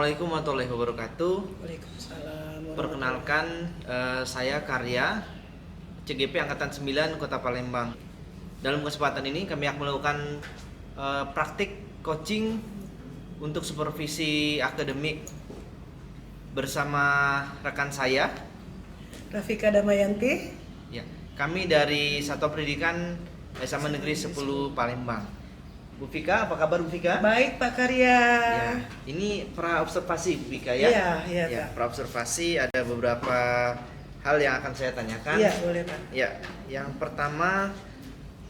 Assalamualaikum warahmatullahi wabarakatuh. Waalaikumsalam. Perkenalkan, saya Karya, CGP Angkatan 9 Kota Palembang. Dalam kesempatan ini kami akan melakukan praktik coaching untuk supervisi akademik bersama rekan saya, Rafika Damayanti. ya, kami dari Satuan Pendidikan SMA Negeri 10 Palembang. Bu Fika, apa kabar Bu Fika? Baik Pak Karya. Ya, ini pra observasi Bu Fika ya? Iya Ya, Pak. pra observasi ada beberapa hal yang akan saya tanyakan. Iya boleh Pak. Ya, yang pertama,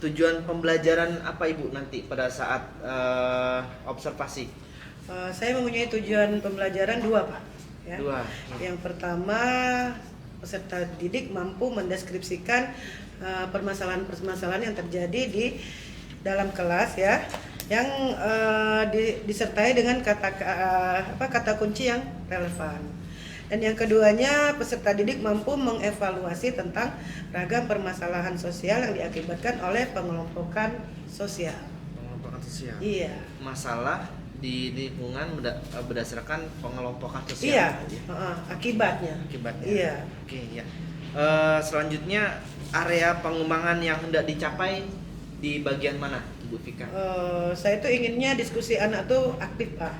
tujuan pembelajaran apa Ibu nanti pada saat observasi? Saya mempunyai tujuan pembelajaran dua Pak. Ya. Dua. Yang pertama, peserta didik mampu mendeskripsikan permasalahan-permasalahan yang terjadi di dalam kelas ya, yang disertai dengan kata kunci yang relevan. Dan yang keduanya, peserta didik mampu mengevaluasi tentang ragam permasalahan sosial yang diakibatkan oleh pengelompokan sosial. Pengelompokan sosial. Iya. Masalah di lingkungan berdasarkan pengelompokan Iya. sosial. Akibatnya. Akibatnya. Iya. Oke ya. Selanjutnya, area pengembangan yang hendak dicapai di bagian mana, Bu Fika? Saya tuh inginnya diskusi anak tuh aktif Pak.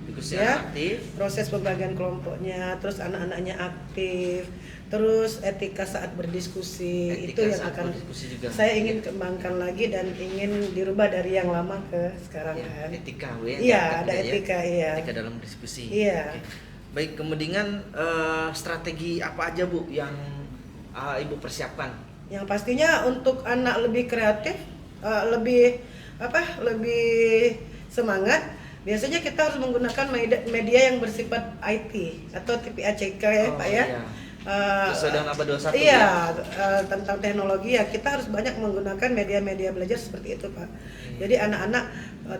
Diskusi Ya, aktif. proses pembagian kelompoknya, terus anak-anaknya aktif, terus etika saat berdiskusi. Etika itu yang saat akan berdiskusi juga. saya ingin kembangkan lagi dan ingin dirubah dari yang lama ke sekarang Ya, kan. etika Bu ya. Iya, Etika ada ya. etika iya. Etika dalam diskusi. Iya. Oke. Baik, kemudian strategi apa aja Bu yang Ibu persiapkan? Yang pastinya untuk anak lebih kreatif, lebih semangat. Biasanya kita harus menggunakan media yang bersifat IT atau TPACK ya Pak ya. Iya. Sesuai dengan abad 21 iya, ya? tentang teknologi ya, kita harus banyak menggunakan media-media belajar seperti itu Pak. Jadi anak-anak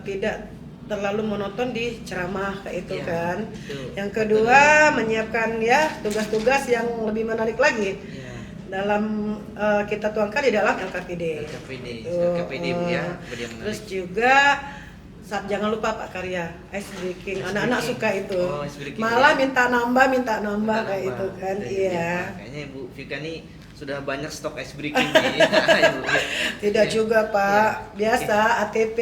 tidak terlalu monoton di ceramah kayak itu Iya, kan. betul. Yang kedua, menyiapkan ya tugas-tugas yang lebih menarik lagi. Iya. Dalam kita tuangkan di dalam LKPD. LKPD Bu ya. Terus juga jangan lupa Pak Karya, ice breaking. Anak-anak suka itu. Oh, ice breaking, Malah ya. minta nambah kayak itu kan. Iya. Kayaknya Bu Fika nih sudah banyak stok ice breaking nih. Ya, Bu. Tidak Ya. juga Pak. Ya. Biasa ATP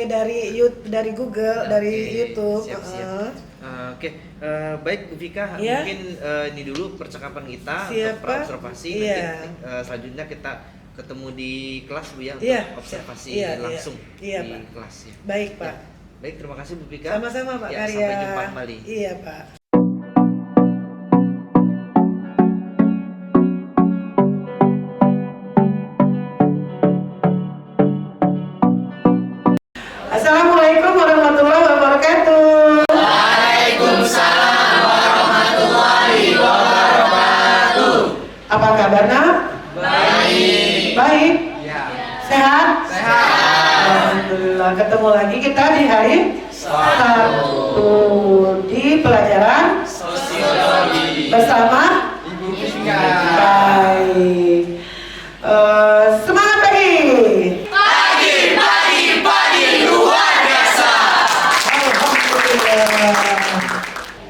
dari Google, dari Oke, YouTube. siap. Oke, baik Bu Fika, Ya. mungkin ini dulu percakapan kita Siap, untuk Pak. observasi. Iya. Nanti selanjutnya kita ketemu di kelas Bu ya, untuk Iya, observasi iya, langsung iya, di Pak. kelas ya. Baik Pak. Ya. Baik, terima kasih Bu Fika. Sama-sama Pak Ya, Karya. sampai jumpa kembali. Iya Pak. Assalamualaikum warahmatullahi wabarakatuh. Waalaikumsalam warahmatullahi wabarakatuh. Apa kabarnya? Baik. Baik. Ya. Sehat? Sehat. Alhamdulillah, ketemu lagi kita di hari Satu. di pelajaran Sosiologi. bersama Ibu Fika. baik. Semangat pagi. Pagi luar biasa. Alhamdulillah.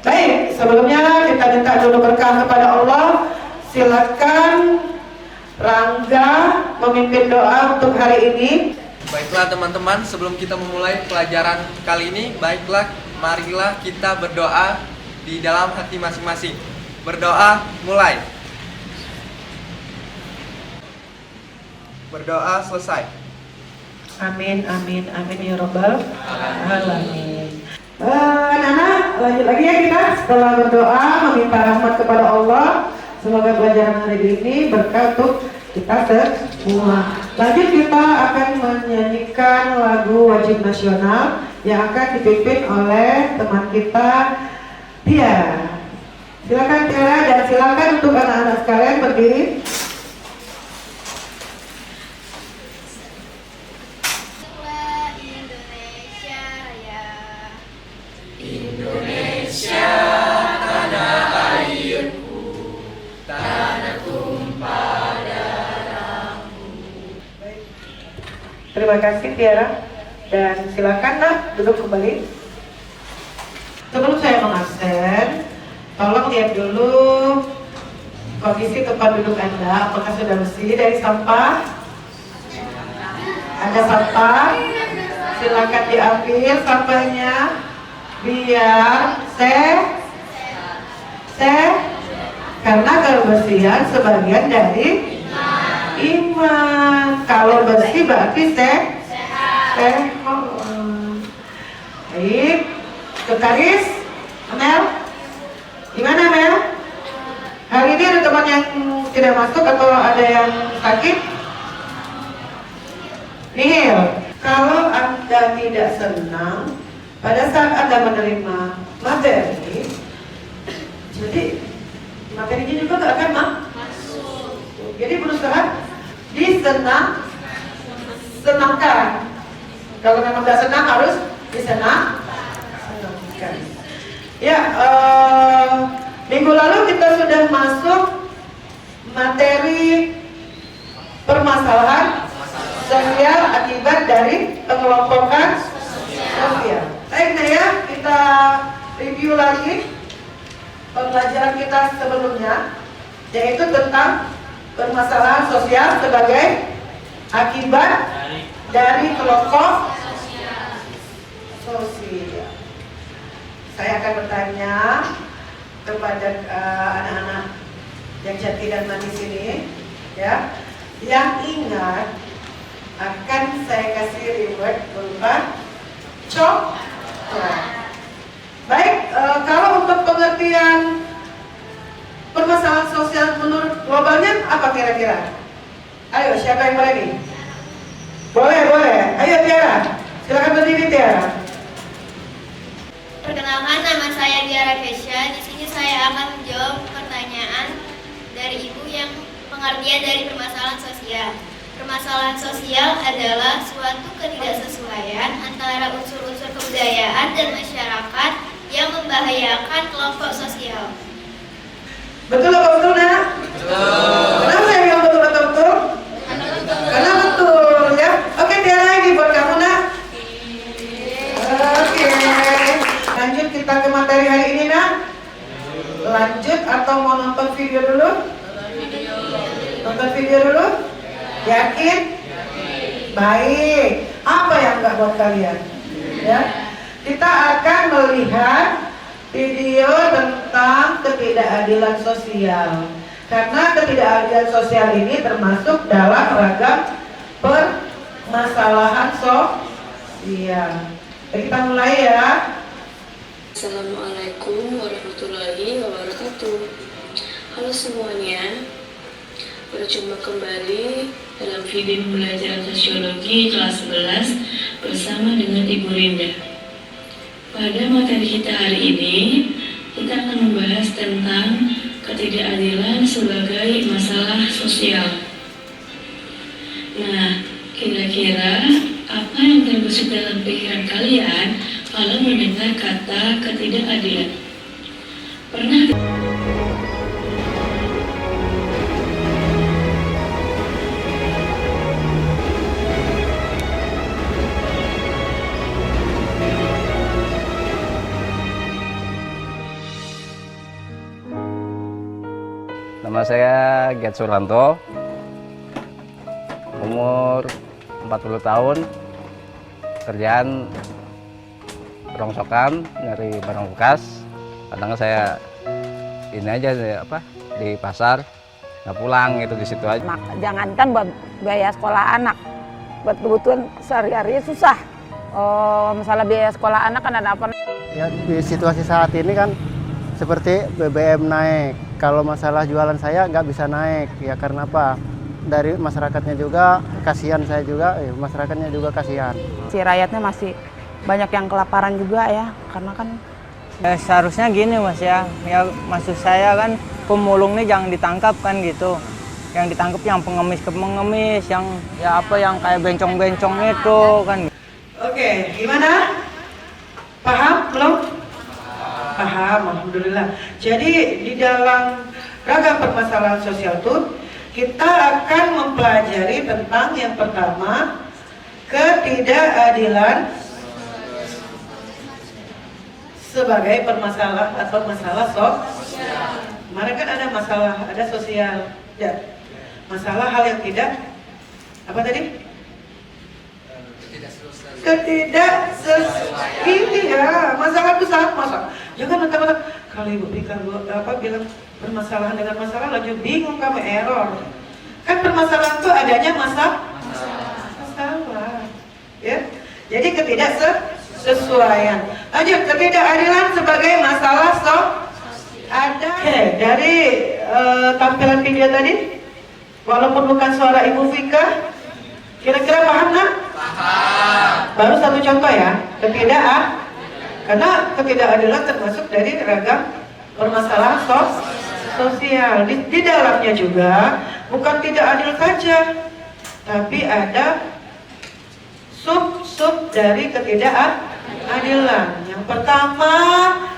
Baik, sebelumnya kita minta dulu berkah kepada Allah. Silakan Rangga memimpin doa untuk hari ini. Baiklah teman-teman, sebelum kita memulai pelajaran kali ini, baiklah marilah kita berdoa di dalam hati masing-masing. Berdoa mulai. Berdoa selesai. Amin, amin, amin ya robbal alamin. Anak-anak, lanjut lagi ya kita. Setelah berdoa meminta rahmat kepada Allah, semoga pelajaran hari ini berkah untuk kita semua. Lanjut kita akan menyanyikan lagu wajib nasional yang akan dipimpin oleh teman kita Tia. Silakan Tia, dan silakan untuk anak-anak sekalian berdiri. Indonesia Raya. Indonesia tanah airku, tanah tumpah darahmu. Terima kasih Tiara, dan silakan nak duduk kembali. Sebelum saya mengabsen, Tolong lihat dulu kondisi tempat duduk Anda, apakah sudah bersih dari sampah? Ada sampah? Silakan diambil sampahnya biar karena kebersihan sebagian dari iman. Kalau bersih berarti sehat. Baik, ke Karis, Amel, gimana Mel? Hari ini ada teman yang tidak masuk atau ada yang sakit? Nihil, kalau Anda tidak senang pada saat Anda menerima materi, jadi materinya juga nggak akan masuk. Jadi berusaha senangkan. Kalau memang nggak senang harus senangkan. Ya, minggu lalu kita sudah masuk materi permasalahan sosial akibat dari pengelompokan sosial. Baik, ya, kita review lagi pembelajaran kita sebelumnya, yaitu tentang permasalahan sosial sebagai akibat dari kelompok sosial. Saya akan bertanya kepada anak-anak yang cantik dan manis ini, ya, yang ingat akan saya kasih reward berupa coklat. Baik, kalau untuk pengertian permasalahan sosial menurut globalnya apa kira-kira? Ayo, siapa yang berani? Boleh. Ayo Tiara, silakan berdiri Tiara. Perkenalkan, nama saya Tiara Kesha. Di sini saya akan menjawab pertanyaan dari Ibu yang pengertian dari permasalahan sosial. Permasalahan sosial adalah suatu ketidaksesuaian antara unsur-unsur kebudayaan dan masyarakat yang membahayakan kelompok sosial. Betul apa betul, Nak? Betul. Kenapa saya bilang betul? Karena betul, ya. Oke, Tiara, ini buat kamu, Nak. Oke. Lanjut kita ke materi hari ini, Nak. Lanjut atau mau nonton video dulu? Nonton video dulu? Yakin? Baik. Apa yang enggak buat kalian? Ya. Kita akan melihat video tentang ketidakadilan sosial. Karena ketidakadilan sosial ini termasuk dalam ragam permasalahan sosial. Jadi kita mulai ya. Assalamualaikum warahmatullahi wabarakatuh. Halo semuanya, berjumpa kembali dalam video pembelajaran sosiologi kelas 11 bersama dengan Ibu Rinda. Pada materi kita hari ini, kita akan membahas tentang ketidakadilan sebagai masalah sosial. Nah, kira-kira apa yang terbesit dalam pikiran kalian kalau mendengar kata ketidakadilan? Pernah? Nama saya Get Suranto, umur 40 tahun, kerjaan rongsokan, nyari barang bekas. Kadang saya ini aja di pasar, nggak pulang gitu, di situ aja. Jangankan buat biaya sekolah anak, buat kebutuhan sehari-hari susah. Masalah biaya sekolah anak kan ada apa? Ya, di situasi saat ini kan seperti BBM naik. Kalau masalah jualan saya nggak bisa naik, ya karena apa? Dari masyarakatnya juga kasihan, saya juga, masyarakatnya juga kasihan. Si rakyatnya masih banyak yang kelaparan juga ya, karena kan seharusnya gini Mas ya maksud saya kan pemulung ini jangan ditangkap kan gitu. Yang ditangkap yang pengemis, yang yang kayak bencong-bencong itu kan. Oke, gimana? Paham belum? Paham, alhamdulillah. Jadi di dalam ragam permasalahan sosial itu kita akan mempelajari tentang yang pertama, ketidakadilan sebagai permasalahan atau masalah sosial. Kemarin kan ada masalah, ada sosial, ya. Masalah hal yang tidak apa tadi? Ini ya, masalah itu sangat masalah. Jangan mentang-mentang kalau ibu bilang permasalahan dengan masalah lanjut bingung kamu error. Kan permasalahan itu adanya masalah. Ya. Jadi ketidaksesuaian. Lanjut, ketidakadilan sebagai masalah ada. Dari tampilan video tadi, walaupun bukan suara Ibu Vika, kira-kira paham nggak? Paham. Baru satu contoh ya, karena ketidakadilan termasuk dari ragam permasalahan sosial. Di dalamnya juga bukan tidak adil saja, tapi ada sub dari ketidakadilan. Yang pertama,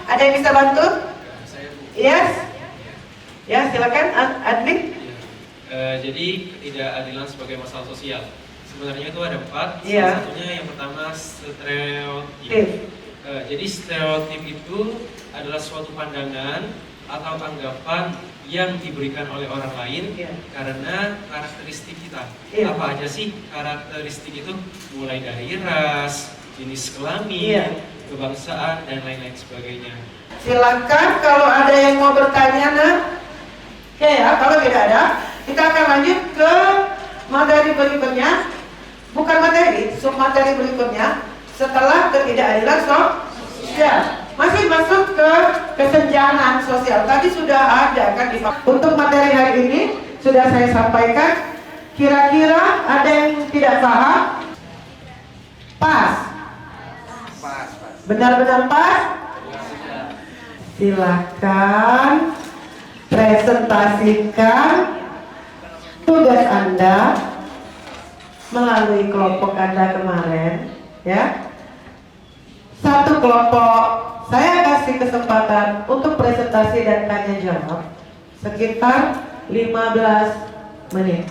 ada yang bisa bantu? Yes? Ya, silakan Adli. Jadi ketidakadilan sebagai masalah sosial. Sebenarnya itu ada 4. Iya. Salah satunya yang pertama stereotip. Jadi stereotip itu adalah suatu pandangan atau anggapan yang diberikan oleh orang lain karena karakteristik kita. Apa aja sih karakteristik itu? Mulai dari ras, jenis kelamin, kebangsaan, dan lain-lain sebagainya. Silakan kalau ada yang mau bertanya, nah. Oke ya, kalau tidak ada, kita akan lanjut ke materi berikutnya. Bukan materi, submateri berikutnya. Setelah ketidakadilan sosial, masih masuk ke kesenjangan sosial. Tadi sudah ada kan untuk materi hari ini sudah saya sampaikan. Kira-kira ada yang tidak paham? Pas. Benar-benar pas? Silakan presentasikan tugas Anda melalui kelompok Anda kemarin, ya. Satu kelompok saya kasih kesempatan untuk presentasi dan tanya jawab sekitar 15 menit.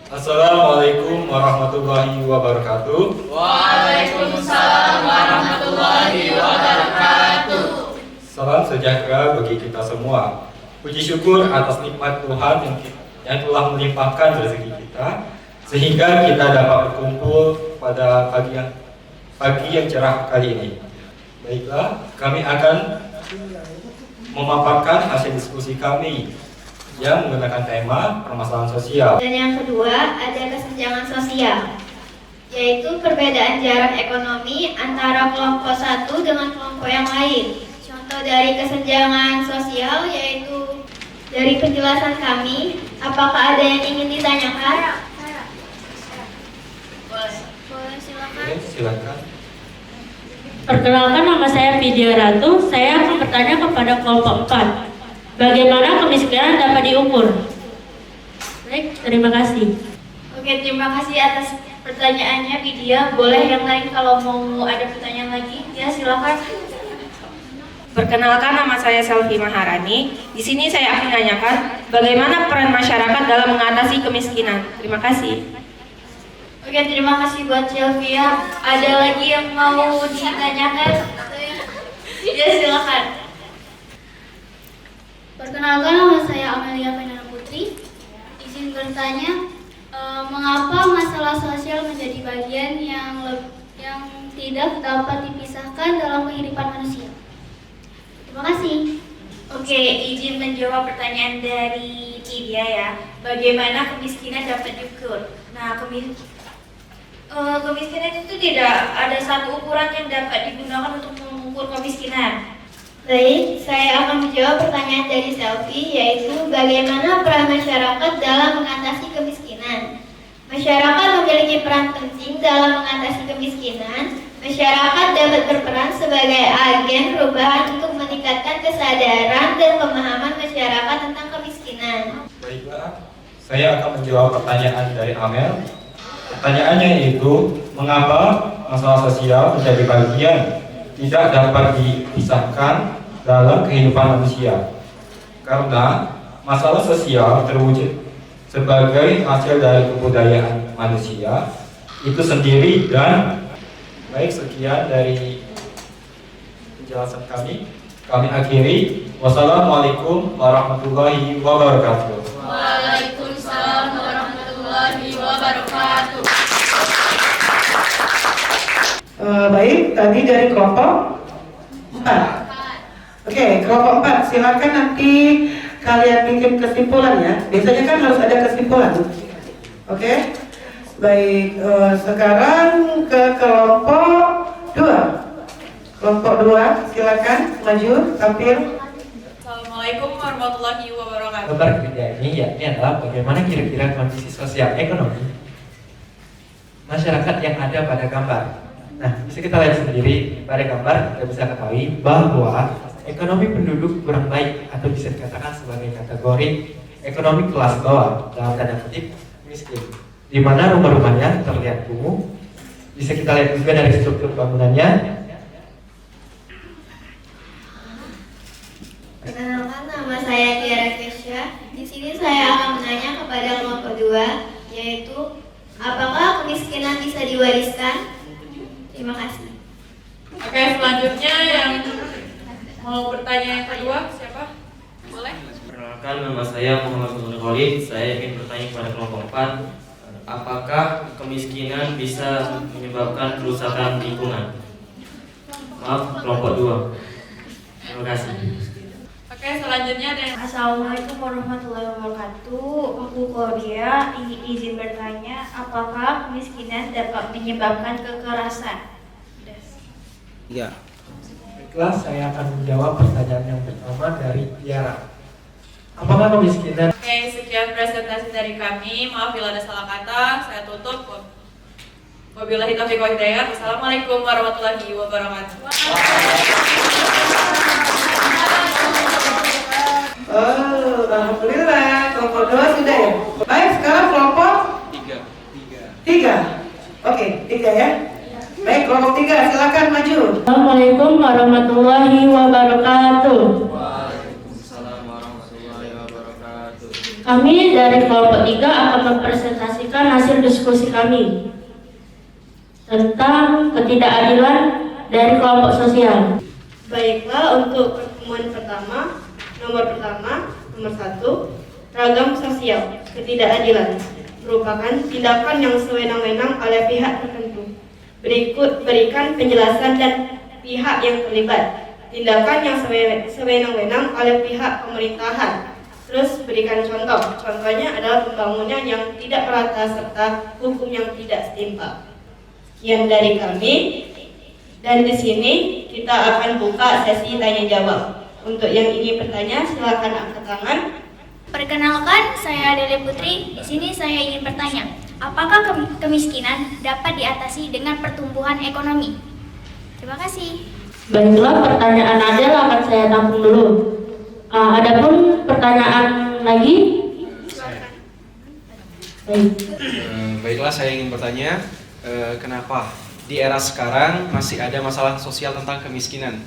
Assalamualaikum warahmatullahi wabarakatuh. Waalaikumsalam warahmatullahi wabarakatuh. Salam sejahtera bagi kita semua. Puji syukur atas nikmat Tuhan yang telah melimpahkan rezeki kita sehingga kita dapat berkumpul pada pagi yang cerah kali ini. Baiklah, kami akan memaparkan hasil diskusi kami yang menggunakan tema permasalahan sosial. Dan yang kedua ada kesenjangan sosial, yaitu perbedaan jarak ekonomi antara kelompok satu dengan kelompok yang lain. Contoh dari kesenjangan sosial yaitu dari penjelasan kami. Apakah ada yang ingin ditanyakan? Boleh, silakan. Silakan. Perkenalkan, nama saya Vidya Ratu. Saya akan bertanya kepada kelompok 4. Bagaimana kemiskinan dapat diukur? Baik, terima kasih. Oke, terima kasih atas pertanyaannya Vidya. Boleh yang lain kalau mau ada pertanyaan lagi? Ya, silakan. Perkenalkan, nama saya Selvi Maharani. Di sini saya akan menanyakan bagaimana peran masyarakat dalam mengatasi kemiskinan. Terima kasih. Oke, terima kasih buat Sylvia. Ada lagi yang mau ditanyakan? Ya, silakan. Perkenalkan, nama saya Amelia Fenana Putri. Izin bertanya, mengapa masalah sosial menjadi bagian yang tidak dapat dipisahkan dalam kehidupan manusia? Terima kasih. Oke, izin menjawab pertanyaan dari Vidya ya. Bagaimana kemiskinan dapat diukur? Nah, kemiskinan itu tidak ada satu ukuran yang dapat digunakan untuk mengukur kemiskinan. Baik, saya akan menjawab pertanyaan dari Selvi, yaitu bagaimana peran masyarakat dalam mengatasi kemiskinan. Masyarakat memiliki peran penting dalam mengatasi kemiskinan. Masyarakat dapat berperan sebagai agen perubahan untuk meningkatkan kesadaran dan pemahaman masyarakat tentang kemiskinan. Baiklah, saya akan menjawab pertanyaan dari Amel. Pertanyaannya itu, mengapa masalah sosial menjadi bagian tidak dapat dipisahkan dalam kehidupan manusia? Karena masalah sosial terwujud sebagai hasil dari kebudayaan manusia itu sendiri dan baik. Sekian dari penjelasan kami. Kami akhiri. Wassalamualaikum warahmatullahi wabarakatuh. Waalaikumsalam warahmatullahi wabarakatuh. Baik, tadi dari kelompok 4. Oke, kelompok 4, silakan nanti kalian bikin kesimpulan ya. Biasanya kan harus ada kesimpulan. Oke, baik. Sekarang ke kelompok 2. Kelompok 2, silakan maju, tampil. Assalamualaikum warahmatullahi wabarakatuh. Gambar ketiga ini yakni adalah bagaimana kira-kira kondisi sosial ekonomi masyarakat yang ada pada gambar. Nah, bisa kita lihat sendiri pada gambar, kita bisa ketahui bahwa ekonomi penduduk kurang baik atau bisa dikatakan sebagai kategori ekonomi kelas bawah dalam tanda kutip miskin, di mana rumah-rumahnya terlihat kumuh. Bisa kita lihat juga dari struktur bangunannya. Perkenalkan, nama saya Tiara Kesha. Di sini saya akan menanya kepada kelompok 2, yaitu apakah kemiskinan bisa diwariskan? Terima kasih. Oke, selanjutnya yang mau bertanya yang kedua, siapa? Boleh? Perkenalkan, nama saya Muhammad Nurul Khalid. Saya ingin bertanya kepada kelompok 4, apakah kemiskinan bisa menyebabkan kerusakan lingkungan? Maaf, kelompok 2. Terima kasih. Oke, selanjutnya ada yang... Assalamualaikum warahmatullahi wabarakatuh. Aku Korea, izin bertanya, apakah kemiskinan dapat menyebabkan kekerasan? Ya. Baiklah, saya akan menjawab pertanyaan yang pertama dari Tiara. Apakah kemiskinan? Oke, sekian presentasi dari kami. Maaf bila ada salah kata. Saya tutup. Wabillahi taufiq wal hidayah. Wassalamualaikum warahmatullahi wabarakatuh. Alhamdulillah, kelompok 2 sudah ya. Baik, sekarang kelompok 3. Oke, 3 ya. Baik, kelompok 3, silakan maju. Assalamualaikum warahmatullahi wabarakatuh. Waalaikumsalam warahmatullahi wabarakatuh. Kami dari kelompok 3 akan mempresentasikan hasil diskusi kami tentang ketidakadilan dari kelompok sosial. Baiklah, untuk pertemuan pertama, nomor 1, ragam sosial ketidakadilan merupakan tindakan yang sewenang-wenang oleh pihak tertentu. Berikut berikan penjelasan dan pihak yang terlibat. Tindakan yang sewenang-wenang oleh pihak pemerintahan. Terus berikan contoh. Contohnya adalah pembangunan yang tidak merata serta hukum yang tidak setimpal. Sekian dari kami. Dan di sini kita akan buka sesi tanya jawab. Untuk yang ingin bertanya, silakan angkat tangan. Perkenalkan, saya Dele Putri. Di sini saya ingin bertanya, apakah kemiskinan dapat diatasi dengan pertumbuhan ekonomi? Terima kasih. Baiklah, pertanyaan Adel akan saya tampung dulu. Adapun pertanyaan lagi? Baiklah, saya ingin bertanya, kenapa di era sekarang masih ada masalah sosial tentang kemiskinan?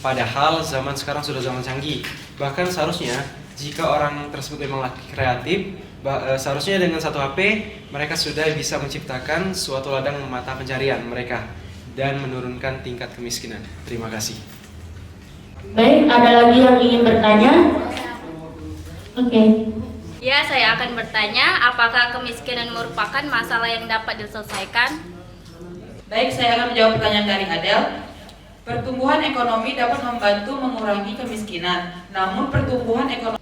Padahal zaman sekarang sudah zaman canggih. Bahkan seharusnya jika orang tersebut memang lagi kreatif, seharusnya dengan satu HP mereka sudah bisa menciptakan suatu ladang mata pencarian mereka dan menurunkan tingkat kemiskinan. Terima kasih. Baik, ada lagi yang ingin bertanya? Oke. Ya, saya akan bertanya, apakah kemiskinan merupakan masalah yang dapat diselesaikan? Baik, saya akan menjawab pertanyaan dari Adel. Pertumbuhan ekonomi dapat membantu mengurangi kemiskinan. Namun pertumbuhan ekonomi...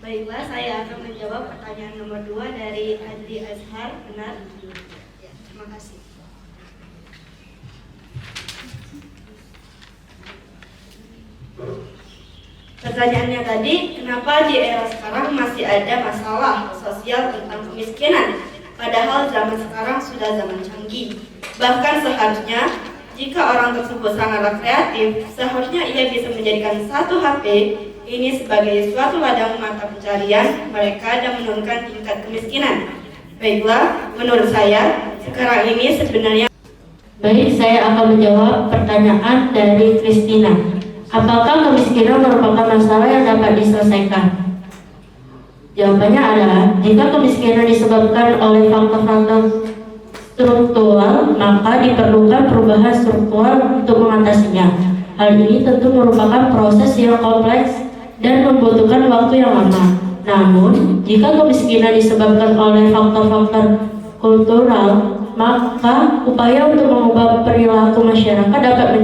Baiklah, saya akan menjawab pertanyaan nomor 2 dari Adli Azhar. Benar? Ya, terima kasih. Pertanyaannya tadi, kenapa di era sekarang masih ada masalah sosial tentang kemiskinan? Padahal zaman sekarang sudah zaman canggih. Bahkan seharusnya jika orang tersebut sangatlah kreatif, seharusnya ia bisa menjadikan satu HP ini sebagai suatu ladang mata pencarian mereka dan menurunkan tingkat kemiskinan. Baiklah, menurut saya sekarang ini sebenarnya... Baik, saya akan menjawab pertanyaan dari Christina. Apakah kemiskinan merupakan masalah yang dapat diselesaikan? Jawabannya adalah, jika kemiskinan disebabkan oleh faktor-faktor struktural, maka diperlukan perubahan struktural untuk mengatasinya. Hal ini tentu merupakan proses yang kompleks dan membutuhkan waktu yang lama. Namun, jika kemiskinan disebabkan oleh faktor-faktor kultural, maka upaya untuk mengubah perilaku masyarakat dapat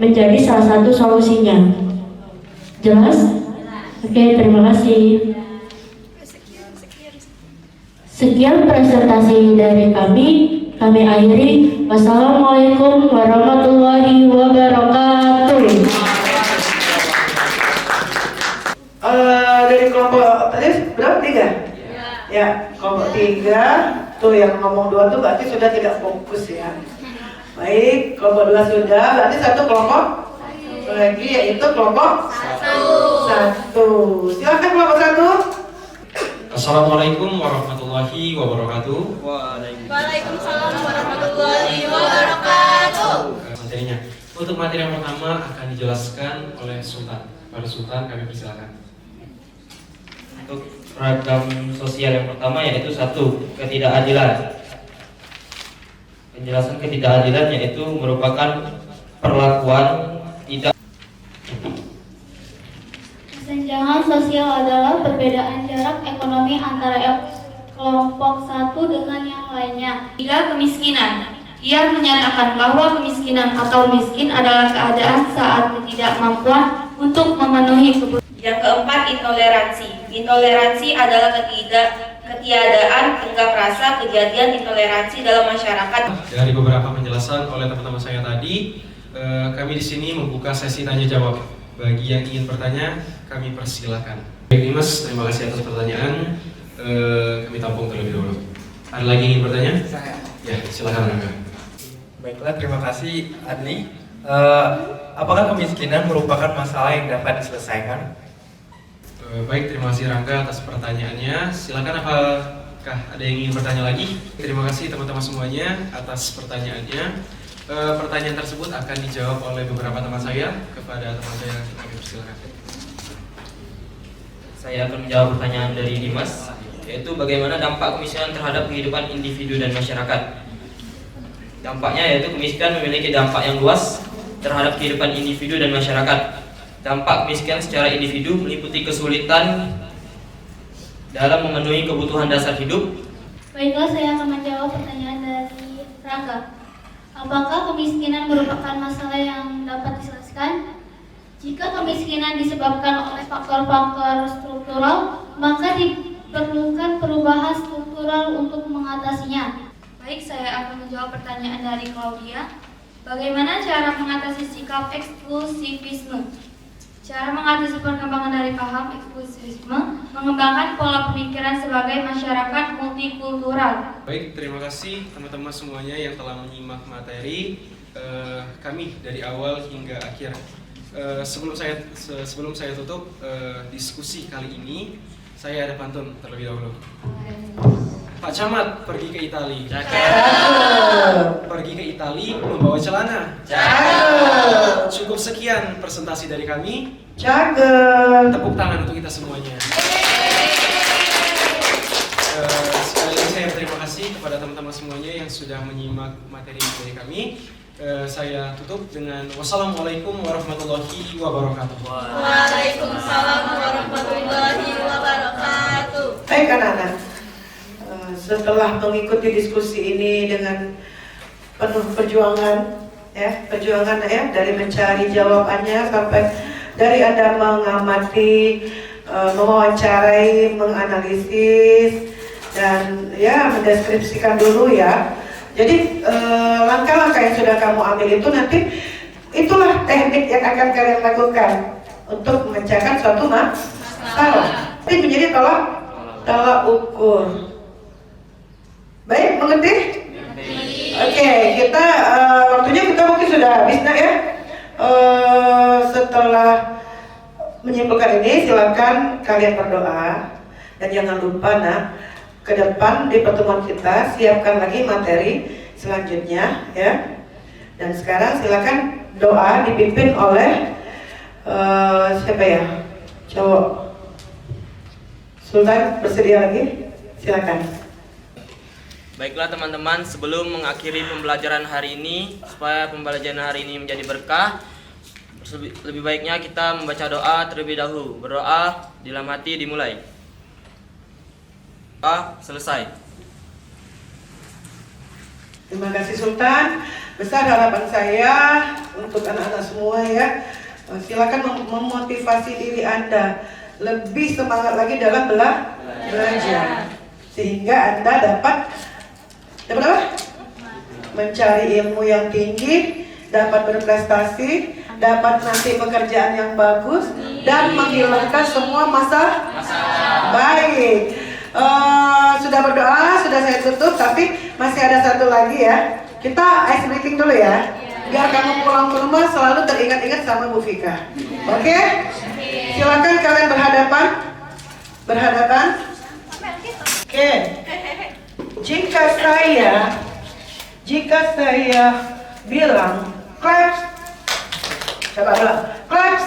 menjadi salah satu solusinya. Jelas? Oke, terima kasih. Sekian presentasi dari kami akhiri. Wassalamualaikum warahmatullahi wabarakatuh. Dari kelompok tadi berapa? 3? Ya, kelompok 3. Tuh yang ngomong 2 tuh berarti sudah tidak fokus ya. Baik, kelompok 2 sudah, berarti satu kelompok lagi yaitu kelompok 1. Silakan kelompok 1. Assalamualaikum warahmatullahi wabarakatuh. Waalaikumsalam warahmatullahi wabarakatuh. Materinya. Untuk materi yang pertama akan dijelaskan oleh Sultan. Pada Sultan kami persilakan. Untuk ragam sosial yang pertama yaitu 1, ketidakadilan. Penjelasan ketidakadilan yaitu merupakan perlakuan tidak. Kesenjangan sosial adalah perbedaan jarak ekonomi antara kelompok satu dengan yang lainnya. 3. Kemiskinan. Ia menyatakan bahwa kemiskinan atau miskin adalah keadaan saat ketidakmampuan untuk memenuhi kebutuhan. Yang keempat, intoleransi. Intoleransi adalah ketiadaan tingkah rasa kejadian intoleransi dalam masyarakat. Dari beberapa penjelasan oleh teman-teman saya tadi, kami di sini membuka sesi tanya jawab. Bagi yang ingin bertanya, kami persilakan. Baik, Mas, terima kasih atas pertanyaan. Kami tampung terlebih dahulu. Ada lagi yang ingin bertanya? Saya. Ya, silakan Rangga. Baiklah, terima kasih Adli. Apakah kemiskinan merupakan masalah yang dapat diselesaikan? Baik, terima kasih Rangga atas pertanyaannya. Silakan, apakah ada yang ingin bertanya lagi? Terima kasih teman-teman semuanya atas pertanyaannya. Pertanyaan tersebut akan dijawab oleh beberapa teman saya. Kepada teman saya, kami persilakan. Saya akan menjawab pertanyaan dari Dimas, yaitu bagaimana dampak kemiskinan terhadap kehidupan individu dan masyarakat. Dampaknya yaitu kemiskinan memiliki dampak yang luas terhadap kehidupan individu dan masyarakat. Dampak kemiskinan secara individu meliputi kesulitan dalam memenuhi kebutuhan dasar hidup. Baiklah, saya akan menjawab pertanyaan dari Rangga. Apakah kemiskinan merupakan masalah yang dapat diselesaikan? Jika kemiskinan disebabkan oleh faktor-faktor struktural, maka diperlukan perubahan struktural untuk mengatasinya. Baik, saya akan menjawab pertanyaan dari Claudia. Bagaimana cara mengatasi sikap eksklusivisme? Cara mengatasi perkembangan dari paham eksklusivisme, mengembangkan pola pemikiran sebagai masyarakat multikultural. Baik, terima kasih teman-teman semuanya yang telah menyimak materi kami dari awal hingga akhir. Sebelum saya tutup diskusi kali ini, saya ada pantun terlebih dahulu. Pak Camat pergi ke Itali. Pergi ke Itali membawa celana. Cukup sekian presentasi dari kami. Tepuk tangan untuk kita semuanya. Sekali lagi saya berterima kasih kepada teman-teman semuanya yang sudah menyimak materi dari kami. Saya tutup dengan wassalamualaikum warahmatullahi wabarakatuh. Waalaikumsalam warahmatullahi wabarakatuh. Baik anak-anak, setelah mengikuti diskusi ini dengan penuh perjuangan dari mencari jawabannya sampai dari Anda mengamati, mewawancarai, menganalisis dan ya mendeskripsikan dulu ya. Jadi langkah-langkah yang sudah kamu ambil itu nanti itulah teknik yang akan kalian lakukan untuk memecahkan suatu masalah. Ini menjadi tolak ukur. Baik, mengerti? Oke, kita waktunya kita mungkin sudah habis nak ya. Setelah menyimpulkan ini, silakan kalian berdoa dan jangan lupa nak, ke depan di pertemuan kita siapkan lagi materi selanjutnya ya. Dan sekarang silakan doa dipimpin oleh siapa ya? Cowok. Sultan bersedia lagi? Silakan. Baiklah teman-teman, sebelum mengakhiri pembelajaran hari ini, supaya pembelajaran hari ini menjadi berkah, lebih baiknya kita membaca doa terlebih dahulu. Berdoa dalam hati dimulai. Doa selesai. Terima kasih Sultan. Besar harapan saya untuk anak-anak semua ya. Silakan memotivasi diri Anda lebih semangat lagi dalam belajar, sehingga Anda dapat apa? Mencari ilmu yang tinggi, dapat berprestasi, dapat nanti pekerjaan yang bagus, dan menghilangkan semua masalah. Baik, sudah berdoa, sudah saya tutup, tapi masih ada satu lagi ya. Kita ice breaking dulu ya, biar kamu pulang ke rumah selalu teringat-ingat sama Bu Fika. Oke? Silakan kalian berhadapan. Oke. Jika saya bilang claps, coba bilang claps.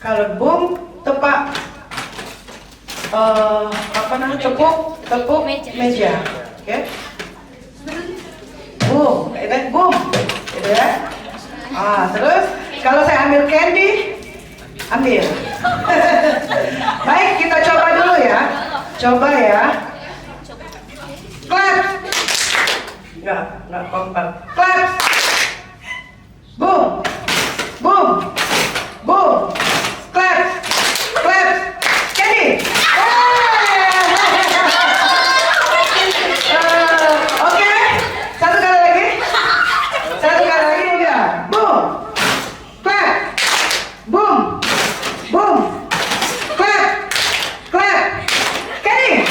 Kalau boom, tepak tepuk meja. Oke? Boom, boom, gitu ya. Terus kalau saya ambil candy, ambil. Baik, kita coba dulu ya. Coba ya. Clap. Enggak kompak. Clap. Boom. Boom. Boom. Clap. Clap. Candy. Oke. Satu kali lagi udah. Boom. Clap. Boom. Boom. Clap. Clap. Candy.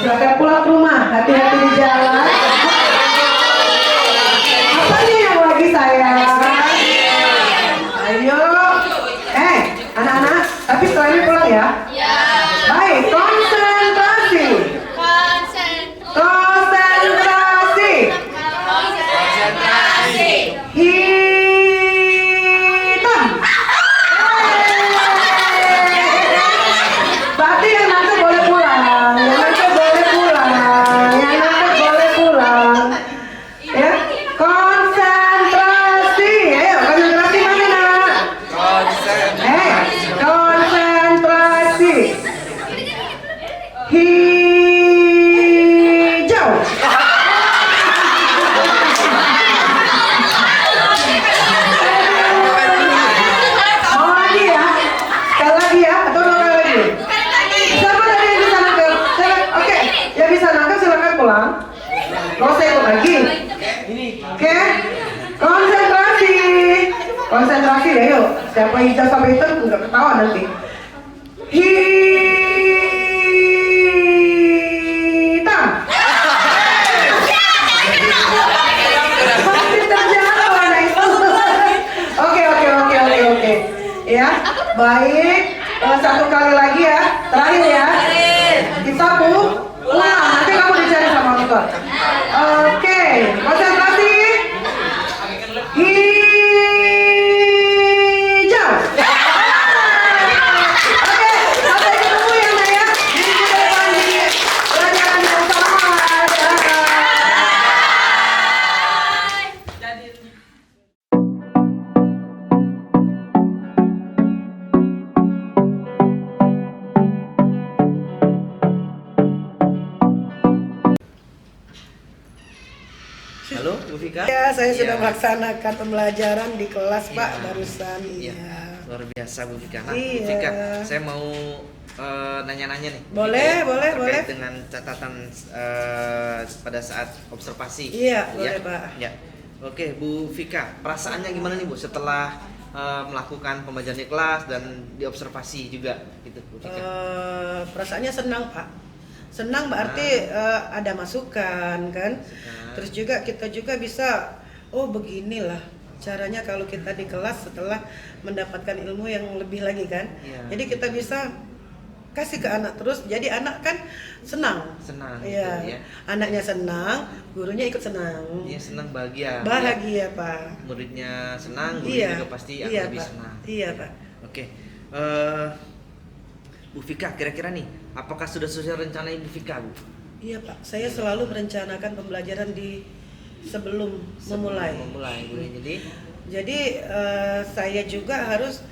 Silakan pulang ke rumah. Hati-hati di jalan. Apa nih yang lagi sayang? Ayo. Anak-anak. Tapi setelah ini pulang ya. Baik. Konsentrasi. Hitam. Berarti yang nanti boleh pulang. Ya, konsentrasi. Ayo, konsentrasi mana nak? Konsentrasi. Hijau. Mau lagi ya? Sekali lagi ya? Atau dua kali lagi? Siapa tadi yang bisa nangkep? Oke, yang bisa nangkep silakan pulang. Kalau saya ikut lagi. Oke? Konsentrasi. Konsentrasi ya yuk. Siapa hijau sampai hitam nggak ketawa nanti. Hitam. Masih terjatuh anak itu. Oke. Ya, baik. Satu kali lagi ya. Terakhir ya. Disapu. Nanti kamu dicari sama motor. Oke, konsentrasi. Hijau. Oke, sampai ketemu ya nak ya. Di minggu depan di pelajaran yang sama. Halo, Bu Fika. Ya, saya sudah Iya. melaksanakan pembelajaran di kelas Pak barusan. Iya. Luar biasa Bu Fika. Nah, Iya. Bu Fika, saya mau nanya-nanya nih. Boleh, Terkait boleh. dengan catatan pada saat observasi. Iya, boleh, Pak. Ya. Oke, Bu Fika, perasaannya gimana nih Bu setelah melakukan pembelajaran di kelas dan diobservasi juga gitu Bu Fika? Perasaannya senang Pak. Senang berarti ada masukan kan. Terus juga kita juga bisa, oh beginilah caranya kalau kita di kelas setelah mendapatkan ilmu yang lebih lagi kan. Iya. Jadi kita bisa kasih ke anak terus, jadi anak kan senang. Iya. Gitu, ya. Anaknya senang, gurunya ikut senang. Iya, senang, bahagia. Bahagia Pak. Muridnya senang, gurunya juga pasti akan lebih Pak. senang. Iya Pak. Oke. Bu Fika, kira-kira nih, apakah sudah sesuai rencana Ibu Fika, Bu? Iya Pak, saya selalu merencanakan pembelajaran di sebelum memulai. Bu. Jadi saya juga harus,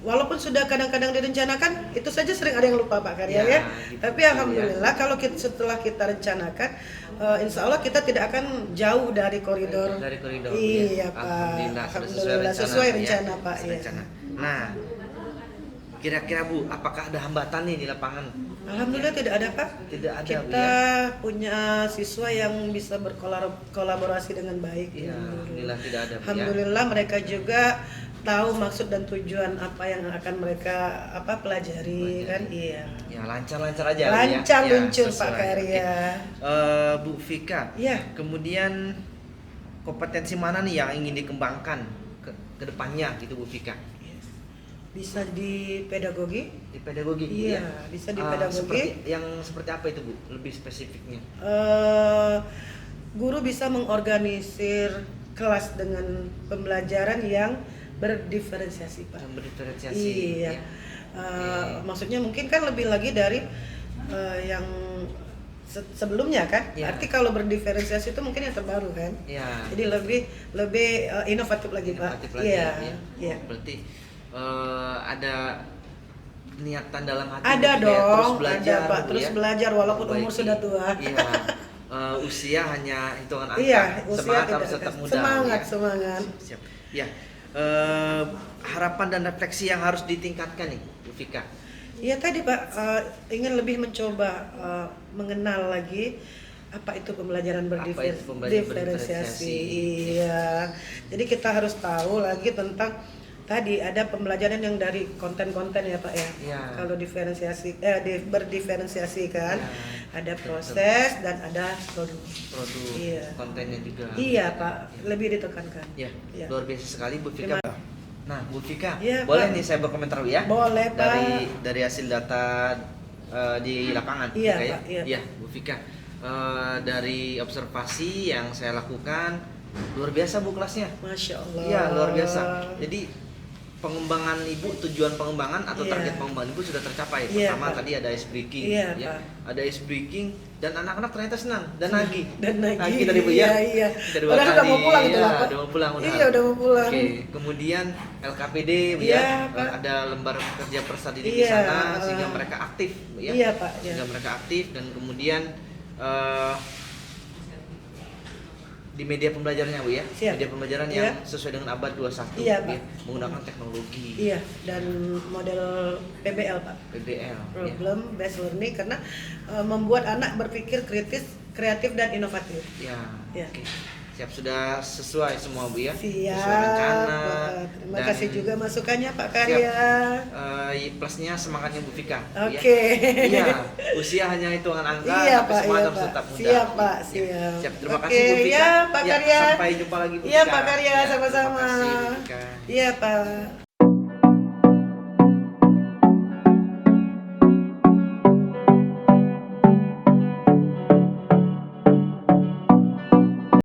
walaupun sudah kadang-kadang direncanakan, itu saja sering ada yang lupa Pak Karya ya. Gitu, Tapi alhamdulillah kalau setelah kita rencanakan, insya Allah kita tidak akan jauh dari koridor. Iya Pak. Alhamdulillah sesuai rencana Pak. Rencana. Nah, kira-kira Bu, apakah ada hambatan nih di lapangan? Alhamdulillah tidak ada Pak. Tidak ada. Kita punya siswa yang bisa berkolaborasi dengan baik. Alhamdulillah tidak ada. Alhamdulillah mereka juga tahu maksud dan tujuan apa yang akan mereka pelajari kan. Iya. Ya lancar-lancar aja. Lancar ya. luncur Sesuai. Pak Karya. Bu Vika. Iya. Kemudian kompetensi mana nih yang ingin dikembangkan ke depannya gitu Bu Vika? Bisa di pedagogi. Di pedagogi. Iya, bisa di pedagogi. Seperti apa itu Bu? Lebih spesifiknya? Guru bisa mengorganisir kelas dengan pembelajaran yang berdiferensiasi Pak. Berdiferensiasi. Iya. Maksudnya mungkin kan lebih lagi dari yang sebelumnya kan. Arti kalau berdiferensiasi itu mungkin yang terbaru kan. Iya. Jadi lebih inovatif lagi Pak. Iya. Iya. Berarti ada niatan dalam hati. Ada dong. Terus belajar, ada Pak. Terus belajar walaupun umur sudah tua. Iya. Usia hanya hitungan angka. Iya, semangat harus tetap muda. Semangat. Siap. Ya. Harapan dan refleksi yang harus ditingkatkan nih, Bu Vika. Iya tadi Pak, ingin lebih mencoba mengenal lagi apa itu pembelajaran berdiferensiasi. Iya. Jadi kita harus tahu lagi tentang tadi ada pembelajaran yang dari konten-konten ya Pak ya. Ya. Kalau berdiferensiasi kan, ada proses dan ada produk. Iya. Kontennya juga. Iya Pak, lebih ditekankan. Ya. Ya. Luar biasa sekali Bu Vika. Nah, Bu Vika, Ya, boleh Pak. nih saya berkomentar ya? Boleh Pak. Dari hasil data di lapangan. Iya, Vika, Pak, iya. Iya, Bu Vika. Dari observasi yang saya lakukan, luar biasa Bu kelasnya. Masya Allah. Iya, luar biasa. Jadi pengembangan Ibu, tujuan pengembangan atau target pengembangan Ibu sudah tercapai. Iya, Pertama Pak. tadi ada ice breaking, Iya, ya. Pak. Ada ice breaking dan anak-anak ternyata senang dan nagih. Nagih dari Bu ya. Iya. Kedua Padahal kali. udah mau pulang itu Iya, lah, Pak. udah mau pulang Iya, udah mau pulang. Oke, kemudian LKPD Bu Iya, ya. Pak. Ada lembar kerja peserta didik di Iya, sana sehingga mereka aktif Bu ya. Iya, Pak, iya. Sehingga mereka aktif dan kemudian di media pembelajarannya Bu ya. Siap. Media pembelajaran Iya. yang sesuai dengan abad 21 Iya, Bu, Pak. menggunakan teknologi. Iya, dan model PBL Pak. PBL. Problem based learning karena membuat anak berpikir kritis, kreatif dan inovatif. Ya. Ya. Oke. Siap, sudah sesuai semua Bu ya. Siap. Sesuai rencana. Terima dan kasih juga masukannya Pak Karya. Plusnya semangatnya Bu Vika. Oke. Iya. Usia hanya hitungan angka, Iya, tapi Pak, semangat iya, harus Pak. tetap muda. Siap, Pak, Ya, siap. Siap. Terima Oke, kasih Bu Vika. ya, Pak Karya. Sampai jumpa lagi Bu Iya Vika. Pak Karya, Ya, sama-sama. Terima kasih Bu Vika. Iya Pak.